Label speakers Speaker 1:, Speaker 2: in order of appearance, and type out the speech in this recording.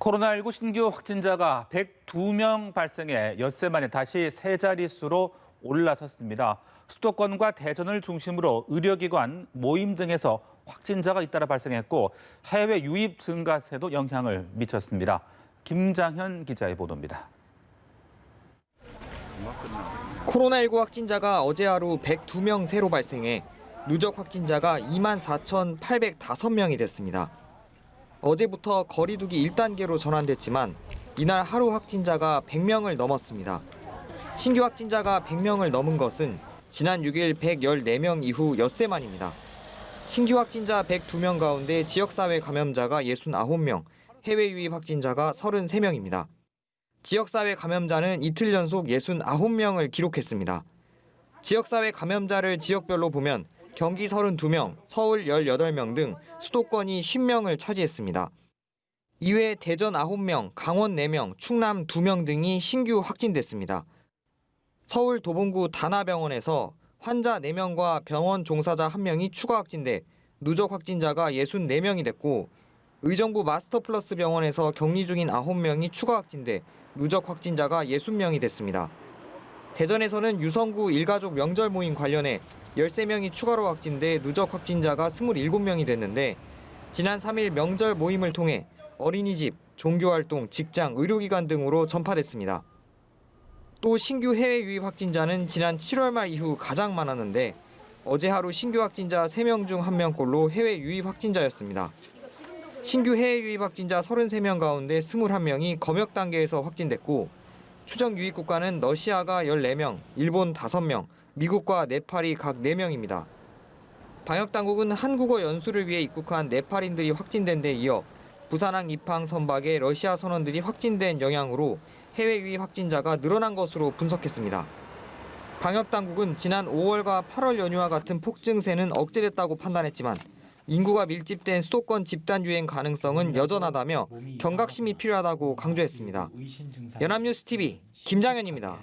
Speaker 1: 코로나19 신규 확진자가 102명 발생해 엿새 만에 다시 세 자릿수로 올라섰습니다. 수도권과 대전을 중심으로 의료기관, 모임 등에서 확진자가 잇따라 발생했고 해외 유입 증가세도 영향을 미쳤습니다. 김장현 기자의 보도입니다.
Speaker 2: 코로나19 확진자가 어제 하루 102명 새로 발생해 누적 확진자가 24,805명이 됐습니다. 어제부터 거리 두기 1단계로 전환됐지만 이날 하루 확진자가 100명을 넘었습니다. 신규 확진자가 100명을 넘은 것은 지난 6일 114명 이후 엿새 만입니다. 신규 확진자 102명 가운데 지역사회 감염자가 69명, 해외 유입 확진자가 33명입니다. 지역사회 감염자는 이틀 연속 69명을 기록했습니다. 지역사회 감염자를 지역별로 보면 경기 32명, 서울 18명 등 수도권이 50명을 차지했습니다. 이외에 대전 9명, 강원 4명, 충남 2명 등이 신규 확진됐습니다. 서울 도봉구 다나병원에서 환자 4명과 병원 종사자 1명이 추가 확진돼 누적 확진자가 64명이 됐고 의정부 마스터플러스 병원에서 격리 중인 9명이 추가 확진돼 누적 확진자가 60명이 됐습니다. 대전에서는 유성구 일가족 명절 모임 관련해 13명이 추가로 확진돼 누적 확진자가 27명이 됐는데 지난 3일 명절 모임을 통해 어린이집, 종교활동, 직장, 의료기관 등으로 전파됐습니다. 또 신규 해외 유입 확진자는 지난 7월 말 이후 가장 많았는데 어제 하루 신규 확진자 3명 중 1명꼴로 해외 유입 확진자였습니다. 신규 해외 유입 확진자 33명 가운데 21명이 검역 단계에서 확진됐고 추정 유입 국가는 러시아가 14명, 일본 5명, 미국과 네팔이 각 4명입니다. 방역당국은 한국어 연수를 위해 입국한 네팔인들이 확진된 데 이어 부산항 입항 선박의 러시아 선원들이 확진된 영향으로 해외 유입 확진자가 늘어난 것으로 분석했습니다. 방역당국은 지난 5월과 8월 연휴와 같은 폭증세는 억제됐다고 판단했지만 인구가 밀집된 수도권 집단 유행 가능성은 여전하다며 경각심이 필요하다고 강조했습니다. 연합뉴스 TV 김장현입니다.